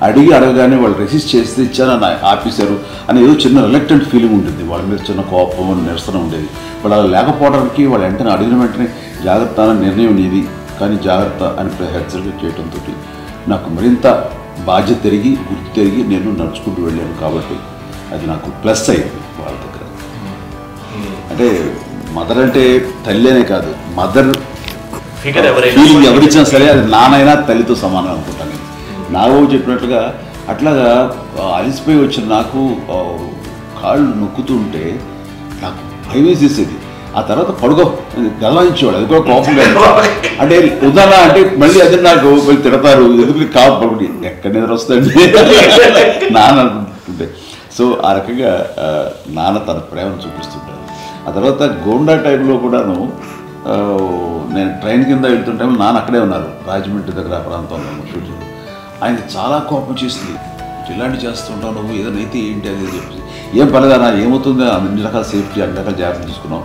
అడగగానే వాళ్ళు రెసిస్ట్ చేస్తే ఇచ్చారని ఆపేశారు అని ఏదో చిన్న రిలక్టెంట్ ఫీలింగ్ ఉంటుంది. వాళ్ళ మీద చిన్న కోపం నిరసన ఉండేది. వాళ్ళు అలా లేకపోవడానికి వాళ్ళు వెంటనే అడిగిన వెంటనే జాగ్రత్త అనే నిర్ణయం నీది, కానీ జాగ్రత్త అని హెచ్చరిక చేయడంతో నాకు మరింత బాధ్యత తిరిగి గుర్తు తిరిగి నేను నడుచుకుంటూ వెళ్ళాను. కాబట్టి అది నాకు ప్లస్ అయింది వాళ్ళ దగ్గర. అంటే మదర్ అంటే తల్లి అనే కాదు, మదర్ ఫీలింగ్ ఎవరిచ్చినా సరే అది నానైనా తల్లితో సమానం అనుకుంటాను. నాగబాబు చెప్పినట్లుగా అట్లాగా అలిసిపోయి వచ్చిన నాకు కాళ్ళు నొక్కుతుంటే నాకు భయం వేసేసేది. ఆ తర్వాత పడుకో గలవాయించేవాడు, అది కూడా కోపంగా. అంటే ఉదాహరణ అంటే మళ్ళీ అది నాకు వెళ్ళి తిడతారు, ఎందుకు కాపడి ఎక్కడ నిద్ర వస్తుంది నాన్న అనుకుంటుంటే. సో ఆ రకంగా నాన్న తన ప్రేమను చూపిస్తుంటారు. ఆ తర్వాత గోండా టైంలో కూడాను నేను ట్రైన్ కింద వెళ్తుంటే నాన్న అక్కడే ఉన్నారు, రాజమండ్రి దగ్గర ఆ ప్రాంతంలో షూటింగ్. ఆయన చాలా కోపం చేస్తుంది, ఇలాంటి చేస్తుంటావు నువ్వు, ఏదైనా అయితే ఏంటి అది చెప్పి. ఏం పర్లేదా ఏమవుతుందో అన్ని రకాల సేఫ్టీ అన్ని రకాల జాగ్రత్తలు తీసుకున్నాం.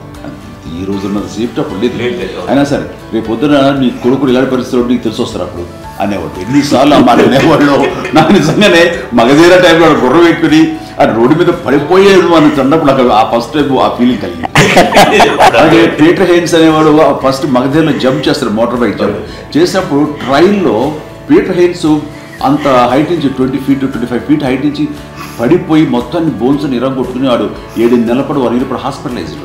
ఈ రోజున్న సేఫ్టీ అప్పుడు లేదు. అయినా సరే రేపు పొద్దున నీ కొడుకుడు ఇలాంటి పరిస్థితుల్లో నీకు తెలిసి వస్తారు అప్పుడు అనేవాడు. ఎన్నిసార్లు ఆ మాట అనేవాళ్ళు. నాకు నిజంగానే మగధీర టైంలో గుర్రం ఎక్కుని ఆ రోడ్డు మీద పడిపోయేది అని అన్నప్పుడు నాకు ఆ ఫస్ట్ టైం ఆ ఫీలింగ్ కలిగింది. అలాగే పీటర్ హెయిన్స్ అనేవాడు ఫస్ట్ మగధీరలో జంప్ చేస్తారు, మోటార్ బైక్ జంప్ చేసినప్పుడు ట్రైన్లో పీటర్ హెయిన్స్ అంత హైట్ నుంచి 20 feet 25 feet హైట్ నుంచి పడిపోయి మొత్తాన్ని బోన్స్ ఇరగొట్టుకుని వాడు 7 నెలల పాటు 1 year పాటు హాస్పిటలైజ్డ్.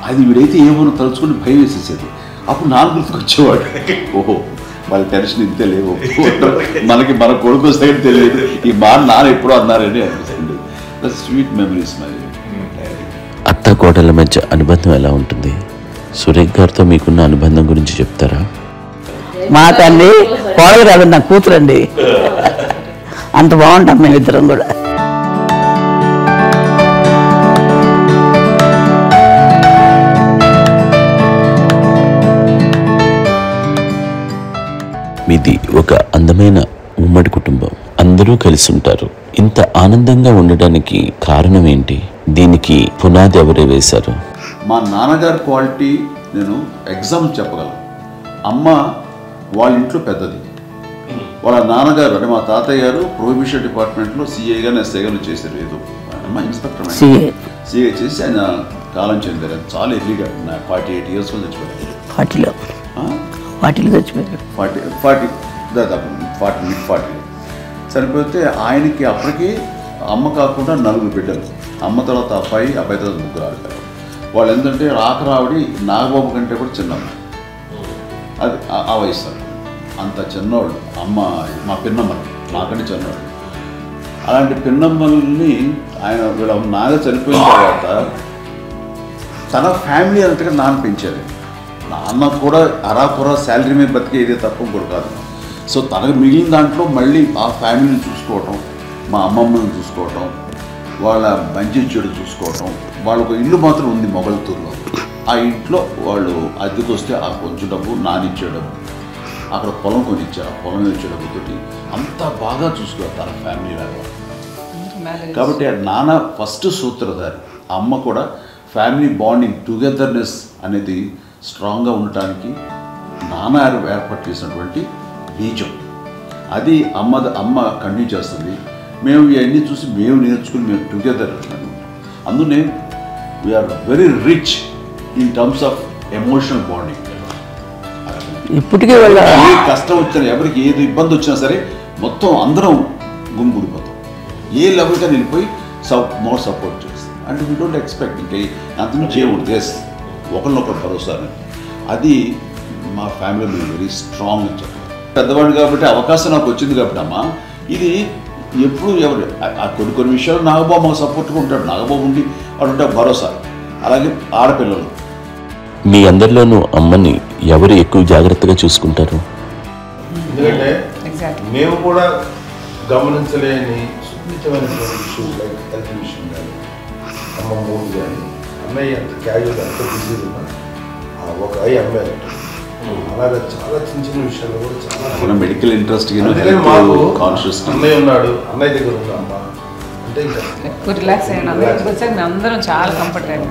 అది వీడైతే ఏమో తలుచుకుని భయం వేసేసేది. అప్పుడు నాన్న గుర్తుకొచ్చేవాడు, ఓహో వాళ్ళ టెన్షన్ ఇంతే లేవు, మనకి మన కొడుకు వస్తే తెలియదు ఈ మా నాన్న ఎప్పుడో అన్నారని అనిపిస్తుంది. Sweet memories. మరి అత్త కోడళ్ళ మధ్య అనుబంధం ఎలా ఉంటుంది? సురేఖ్ గారితో మీకున్న అనుబంధం గురించి చెప్తారా? మా తల్లి కోడలు కాదు, నా కూతురండి. అంత బాగుంటాం మేమిద్దరం కూడా. మీది ఒక అందమైన ఉమ్మడి కుటుంబం, అందరూ కలిసి ఉంటారు. ఇంత ఆనందంగా ఉండడానికి కారణం ఏంటి? దీనికి పునాది ఎవరే వేశారు? మా నాన్నగారి క్వాలిటీ నేను ఎగ్జాంపుల్ చెప్పగలను. అమ్మ వాళ్ళ ఇంట్లో పెద్దది, వాళ్ళ నాన్నగారు అంటే మా తాతయ్య గారు ప్రొహిబిషన్ డిపార్ట్మెంట్లో సిఐగా ఎస్ఐగాను చేశారు. ఏదో అమ్మ ఇన్స్పెక్టర్ సిఐ చేసి ఆయన కాలం చెందారు. చాలా ఎర్లీగా 48 years చచ్చిపోయారు. 40 చచ్చిపోయారు. 40 దాదాపు 40 సరిపోతే ఆయనకి అప్పటికి అమ్మ కాకుండా 4 బిడ్డలు. అమ్మ తర్వాత అబ్బాయి తర్వాత 3 ఆడతారు. వాళ్ళు ఏంటంటే రాకరావిడి నాగబాబు కంటే కూడా చిన్నమ్మ, అది ఆ వయసు అంత చిన్నవాళ్ళు. అమ్మ మా పిన్నమ్మని నాకంటే చిన్నవాళ్ళు. అలాంటి పిన్నమ్మల్ని ఆయన వీళ్ళ నాగ చనిపోయిన తర్వాత తన ఫ్యామిలీ అంతగా నాన్న పెంచారు. నాన్న కూడా అరాకురా శాలరీ మీద బతికేదే తప్ప కూడా కాదు. సో తనకు మిగిలిన దాంట్లో మళ్ళీ ఆ ఫ్యామిలీని చూసుకోవటం, మా అమ్మమ్మని చూసుకోవటం, వాళ్ళ మంచి చెడు చూసుకోవటం. వాళ్ళకు ఇల్లు మాత్రం ఉంది మొగల్తూరులో. ఆ ఇంట్లో వాళ్ళు అద్దెకు వస్తే ఆ కొంచెం డబ్బు నానిచ్చే డబ్బు, అక్కడ పొలం కొనిచ్చారు, ఆ పొలం ఇచ్చే డబ్బుతోటి అంతా బాగా చూసుకోవాలి తన ఫ్యామిలీ లాగా. కాబట్టి ఆ నాన్న ఫస్ట్ సూత్రధారి, అమ్మ కూడా ఫ్యామిలీ బాండింగ్ టుగెదర్నెస్ అనేది స్ట్రాంగ్గా ఉండటానికి నాన్న ఏర్పాటు చేసినటువంటి బీజం. అది అమ్మ కంటిన్యూ చేస్తుంది. మేము ఇవన్నీ చూసి మేము నేర్చుకుని మేము టుగెదర్. అందునే we are very rich in terms of emotional bonding. ఇప్పటికే వాళ్ళ ఏ కష్టం వచ్చినా, ఎవరికి ఏది ఇబ్బంది వచ్చినా సరే మొత్తం అందరం గుమిగూడిపోతాం. ఏ లెవెల్గా వెళ్ళిపోయి మోర్ సపోర్ట్ చేస్తాం. అంటే వీ డోంట్ ఎక్స్పెక్ట్ ఇంకా అంతకు చేయకూడదు. ఎస్, ఒకరినొకరు భరోసా. అది మా ఫ్యామిలీలో మేము వెరీ స్ట్రాంగ్ అని చెప్పాలి. పెద్దవాడు కాబట్టి అవకాశం నాకు వచ్చింది కాబట్టి అమ్మ, ఇది ఎప్పుడు ఎవరు కొన్ని విషయాలు నాగబాబు మాకు సపోర్ట్గా ఉంటాడు. నాగబాబు ఉండి వాడు ఉంటే భరోసా. అలాగే ఆడపిల్లలు. మీ అందరిలోనూ అమ్మని ఎవరు ఎక్కువ జాగ్రత్తగా చూసుకుంటారు? ఎందుకంటే మేము కూడా గమనించలేని సున్నితమైనటువంటి ఇష్యూస్ లైక్ హెల్త్ విషయం కానీ, అమ్మ మూడు కానీ, అన్నయ్య అంత క్యాజువల్ అంత బిజీ ఉన్నా ఒక అమ్మాయి అలాగే చాలా చిన్న చిన్న విషయాలు కూడా చాలా మెడికల్ ఇంట్రెస్ట్ మాకు కాన్షియస్. అన్నయ్య ఉన్నాడు, అన్నయ్య దగ్గర ఉందా అమ్మ అంటే ఇంకా ఎక్కువ రిలాక్స్ అయినా వచ్చాక మేము అందరం చాలా కంఫర్ట్ అయినా.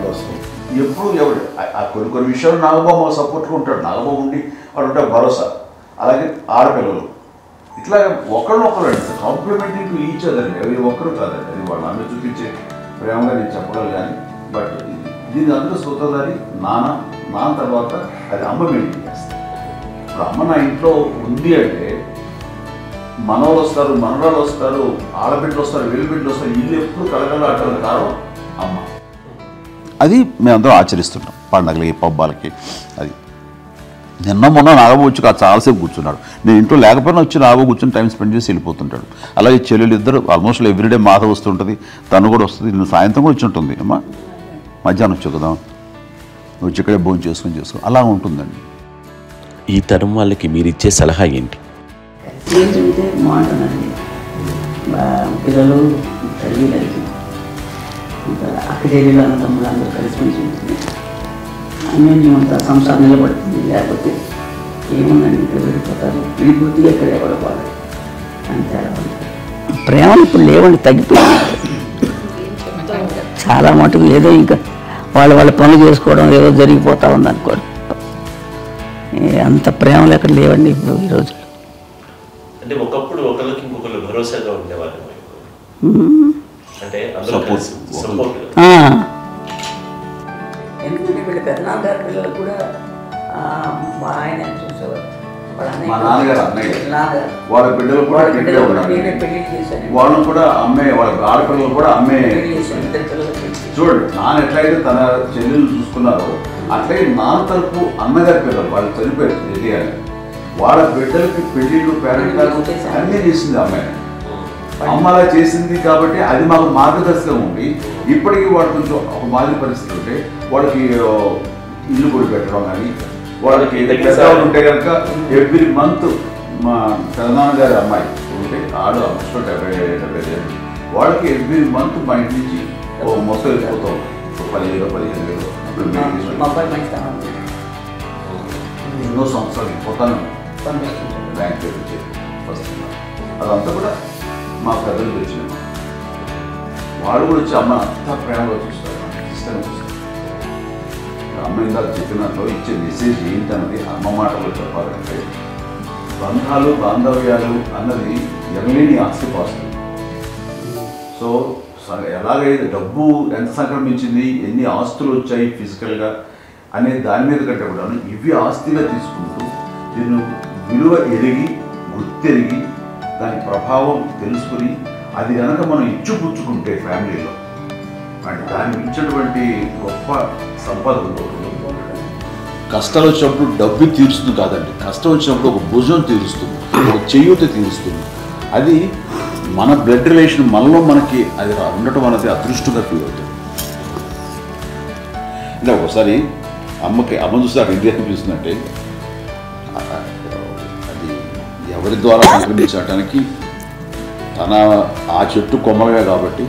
ఎప్పుడు ఎవరు కొన్ని విషయాలు నాగబాబు మాకు సపోర్ట్గా ఉంటాడు. నాగబాబు ఉండి వాడు ఉంటే భరోసా. అలాగే ఆడపిల్లలు ఇట్లా ఒకరినొకరు అంటే కాంప్లిమెంటింగ్ టు ఈచ్ అదర్. ఎవరి ఒక్కరు కాదండి, అది వాళ్ళ అమ్మ చూపించే ప్రేమగా నేను చెప్పగలను. కానీ బట్ దీని అందరూ సూత్రధారి నాన్న తర్వాత అది అమ్మ మెయింటైన్ చేస్తుంది. ఇప్పుడు అమ్మ నా ఇంట్లో ఉంది అంటే మనవలు వస్తారు, మనవరాలు వస్తారు, ఆడబిడ్డలు వస్తారు, వెలుబిడ్డలు వస్తారు. ఇల్లు ఎప్పుడు కలగల అట్టలు కారణం అమ్మ. అది మేమందరం ఆచరిస్తుంటాం పండగలకి, పబ్బాలకి. అది నిన్న మొన్న నాగబాబు వచ్చి చాలాసేపు కూర్చున్నాడు. నేను ఇంట్లో లేకపోయినా వచ్చి నాగబాబు కూర్చొని టైం స్పెండ్ చేసి వెళ్ళిపోతుంటాడు. అలాగే చెల్లెలు ఇద్దరు ఆల్మోస్ట్ ఎవ్రీడే మాత వస్తుంటుంది, తను కూడా వస్తుంది. నేను సాయంత్రం కూడా వచ్చి ఉంటుంది. అమ్మా మధ్యాహ్నం వచ్చి కదా వచ్చి ఇక్కడే భోజనం చేసుకో అలా ఉంటుందండి. ఈ తరం వాళ్ళకి మీరు ఇచ్చే సలహా ఏంటి? ఏం చెబితే బాగుంటుందండి. పిల్లలు తల్లిదండ్రులు ఇంకా అక్కడేళ్ళు అన్నదమ్ములు అందరూ కలిసిమెలిసి ఉంటుంది. అన్యోన్యం అంతా సంసారం నిలబడుతుంది. లేకపోతే ఏముందండి, ఇక్కడ విడిపోతారు. విడిపోతే ఎక్కడ ఎవరు వాళ్ళు అంతే. ప్రేమలు ఇప్పుడు లేవండి, తగ్గిపోయింది చాలా మటుకు. ఏదో ఇంకా వాళ్ళ పనులు చేసుకోవడం ఏదో జరిగిపోతా ఉంది అనుకోండి. అంత ప్రేమలు ఎక్కడ లేవండి ఇప్పుడు ఈ రోజుల్లో. అంటే ఒకప్పుడు ఒకరికి ఇంకొకరు భరోసాగా ఉండేవాళ్ళు. అంటే ఎందుకంటే వీళ్ళ పెద్దనాన్నగారి పిల్లలు కూడా మా ఆయన చూసేవారు. మా నాన్నగారు అన్నయ్య వాళ్ళ బిడ్డలు కూడా నేనే పెళ్లి చేశాను. వాళ్ళని కూడా అమ్మే, వాళ్ళ ఆడపిల్లలు కూడా అమ్మే. చూడండి నాన్న ఎట్లయితే తన చెల్లెలు చూసుకున్నారో అట్లయితే నాన్న తరపు అన్నగారి పిల్లలు వాళ్ళు చనిపోయారు తెలియాలి. వాళ్ళ బిడ్డలకి పెళ్లిళ్ళు పేరెంటాలు అన్నీ చేసింది అమ్మాయి. అమ్మ అలా చేసింది కాబట్టి అది మాకు మార్గదర్శకం ఉంది. ఇప్పటికీ వాడు కొంచెం ఒక మాదిరి పరిస్థితి ఉంటే వాళ్ళకి ఇల్లు కూడా పెట్టడం కానీ, వాళ్ళకి పెద్దవాళ్ళు ఉంటే కనుక ఎవ్రీ మంత్ మా పెదనాన్నగారి అమ్మాయి ఉంటే ఆడు ఆల్మోస్ట్ 70 ఏళ్ళు వాళ్ళకి ఎవ్రీ మంత్ మా ఇంటి నుంచి మొత్తం వెళ్ళిపోతాం. 10,000-15,000 ఎన్నో సంవత్సరాలు పోతాను బ్యాంక్ వస్తున్నారు. అదంతా కూడా మా పెద్దలు తెచ్చినాం. వాళ్ళు కూడా వచ్చి అమ్మ అంతా ప్రేమగా చూస్తారు, ఇష్టంగా చూస్తారు. అమ్మ ఇందాక చెప్పినట్లు ఇచ్చే మెసేజ్ ఏంటన్నది అమ్మ మాటలో చెప్పాలంటే బంధాలు బాంధవ్యాలు అన్నది ఎనలేని ఆస్తిపాస్తులు. సో ఎలాగైతే డబ్బు ఎంత సంక్రమించింది, ఎన్ని ఆస్తులు వచ్చాయి ఫిజికల్గా అనే దాని మీద కంటే కూడా ఇవి ఆస్తిగా తీసుకుంటూ దీన్ని విలువ ఎరిగి గుర్తెరిగి దాని ప్రభావం తెలుసుకుని అది కనుక మనం ఇచ్చిపుచ్చుకుంటే ఫ్యామిలీలో అంటే దాన్ని ఇచ్చినటువంటి గొప్ప సంపద కష్టాలు వచ్చినప్పుడు డబ్బు తీరుస్తుంది కాదండి, కష్టం వచ్చినప్పుడు ఒక భుజం తీరుస్తుంది, ఒక చేయూత తీరుస్తుంది. అది మన బ్లడ్ రిలేషన్ మనలో మనకి అది ఉండటం అనేది అదృష్టంగా ఫీల్ అవుతుంది. అంటే ఒకసారి అమ్మ చూస్తే ఇది అనిపిస్తుందంటే అది ఎవరి ద్వారా సంక్రమించడానికి ఆ చెట్టు కొమ్మలగా కాబట్టి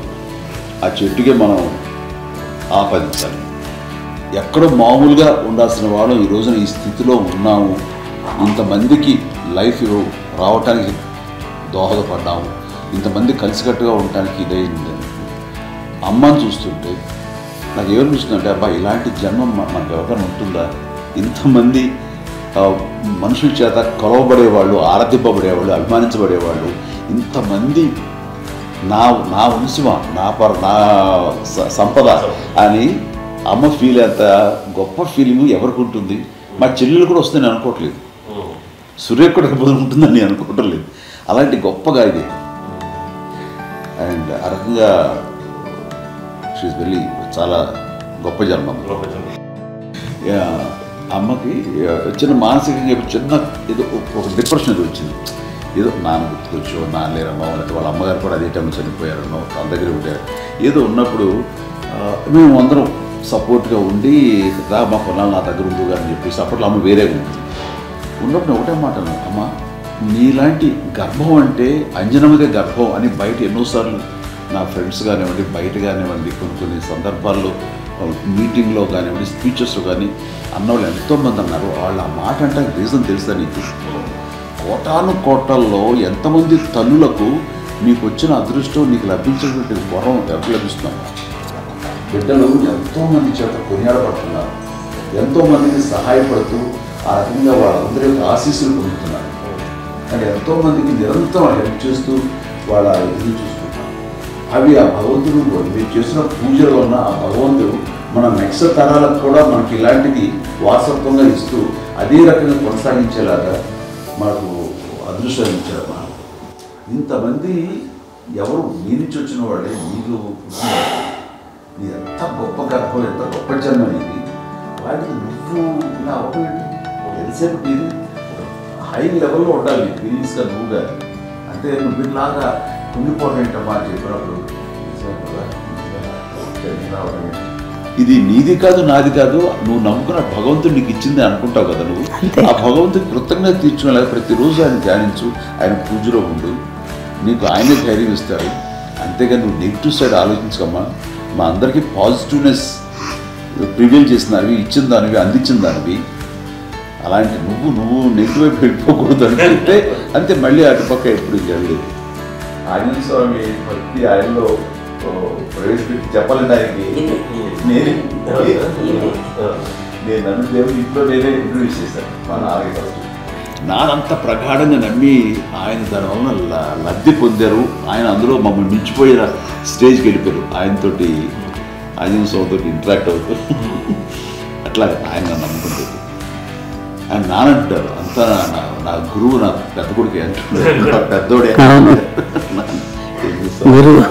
ఆ చెట్టుకే మనం ఆపాదించాలి. ఎక్కడో మామూలుగా ఉండాల్సిన వాళ్ళు ఈ రోజున ఈ స్థితిలో ఉన్నాము, ఇంతమందికి లైఫ్ రావటానికి దోహదపడ్డాము, ఇంతమంది కలిసికట్టుగా ఉండటానికి ఇదైందని అమ్మని చూస్తుంటే నాకు ఏమనిపిస్తుందంటే అబ్బా ఇలాంటి జన్మం మనకు ఎవరికైనా ఉంటుందా? ఇంతమంది మనుషుల చేత కొలవబడేవాళ్ళు, ఆరాధింపబడేవాళ్ళు, అభిమానించబడేవాళ్ళు, ఇంతమంది నా నా వంశమా, నా సంపద అని అమ్మ ఫీల్ అంత గొప్ప ఫీలింగ్ ఎవరికి ఉంటుంది? మా చెల్లెలు కూడా వస్తుందని అనుకోవట్లేదు, సూర్య కూడా ఉంటుందని అనుకోవటం లేదు. అలాంటి గొప్పగా ఇది. అండ్ ఆ రకంగా షీఈస్ వెరీ చాలా గొప్ప జన్మ. అమ్మకి చిన్న మానసికంగా చిన్న ఏదో ఒక డిప్రెషన్ ఏదో వచ్చింది. ఏదో నాన్న గుర్తుకొచ్చో, నాన్న లేరన్నో, లేకపోతే వాళ్ళ అమ్మగారు కూడా అదే టైంలో చనిపోయారన్నో, తన దగ్గర ఉంటారు ఏదో ఉన్నప్పుడు మేము అందరం సపోర్ట్గా ఉండి రా మా పొలాలు నా దగ్గర ఉందిగా అని చెప్పేసి అప్పట్లో అమ్మ వేరేగా ఉంటుంది. ఉన్నప్పుడు ఒకటే మాట అన్నాను, అమ్మ నీలాంటి గర్భం అంటే అంజనమ్మదే గర్భం అని బయట ఎన్నోసార్లు నా ఫ్రెండ్స్ కానివ్వండి, బయట కానివ్వండి, కొన్ని సందర్భాల్లో మీటింగ్లో కానివ్వండి, స్పీచెస్లో కానీ అన్నవాళ్ళు ఎంతోమంది అన్నారు. వాళ్ళు ఆ మాట అంటే రీజన్ తెలుసా నీకు? కోటాను కోటల్లో ఎంతమంది తల్లులకు మీకు వచ్చిన అదృష్టం, నీకు లభించేటువంటి వరం ఎవరికి లభిస్తున్నాము? బిడ్డలు ఎంతోమంది చేత కొనియాడబడుతున్నారు, ఎంతోమందికి సహాయపడుతూ ఆ రకంగా వాళ్ళందరి యొక్క ఆశీస్సులు పొందుతున్నారు. అంటే ఎంతోమందికి నిరంతరం హెల్ప్ చేస్తూ వాళ్ళ ఇది చూసుకుంటారు. అవి ఆ భగవంతుడు మీరు చేసిన పూజలో ఉన్న ఆ భగవంతుడు మన నెక్స్ట్ తరాలకు కూడా మనకి ఇలాంటిది వారసత్వంగా ఇస్తూ అదే రకంగా కొనసాగించేలాగా మనకు అదృష్టాన్ని ఇచ్చారు. మనం ఇంతమంది ఎవరు మీ నుంచి వచ్చిన వాళ్ళే, మీకు నీ ఎంత గొప్ప గర్భం, ఎంత గొప్ప జన్మ అనేది. వాటికి నువ్వు ఇలా అవ్వబెట్టి ఎంతసేపు మీరు హై లెవెల్లో ఉండాలి ఫీలింగ్స్గా నువ్వుగా. అంటే నువ్వు ఇలాగా కుండిపోవడం ఏంటమ్మా అని చెప్పినప్పుడు ఇది నీది కాదు, నాది కాదు, నువ్వు నమ్ముకున్న భగవంతుడు నీకు ఇచ్చింది అనుకుంటావు కదా. నువ్వు ఆ భగవంతుడికి కృతజ్ఞత తీర్చుకునేలాగా ప్రతిరోజు ఆయన ధ్యానించు, ఆయన పూజలో ఉండు, నీకు ఆయనే ధైర్యం ఇస్తాడు. అంతేగాని నువ్వు నెగిటివ్ సైడ్ ఆలోచించకమ్మా. మా అందరికీ పాజిటివ్నెస్ ప్రివీల్ చేసిన దానివి, ఇచ్చిన దానివి, అందించిన దానివి. అలాంటి నువ్వు నెగిటివ్ వైపు వెళ్ళిపోకూడదు అనుకుంటే అంతే, మళ్ళీ అటుపక్క ఎప్పుడు వెళ్ళలేదు. ఆంజనేయ స్వామి భక్తి ఆయనలో ప్రవేశపెట్టి చెప్పాలంటే ఆయనకి నేను నన్ను దేవుడు ఇంట్లో నేనే ఇంట్రడ్యూస్ చేశాను. మా నాన్నకి ఫస్ట్ నానంత ప్రగాఢంగా నమ్మి ఆయన దానివల్ల లబ్ధి పొందారు. ఆయన అందులో మమ్మల్ని మించిపోయిన స్టేజ్కి వెళ్ళిపోయారు. ఆయనతోటి ఆంజనేయ స్వామితో ఇంటరాక్ట్ అవుతారు. అట్లా ఆయన నన్ను నమ్ముకుంటారు. ఆయన నానంటారు అంతా నా గురువు, నా పెద్ద కొడుకు అంటున్నారు, పెద్దోడే గురువు.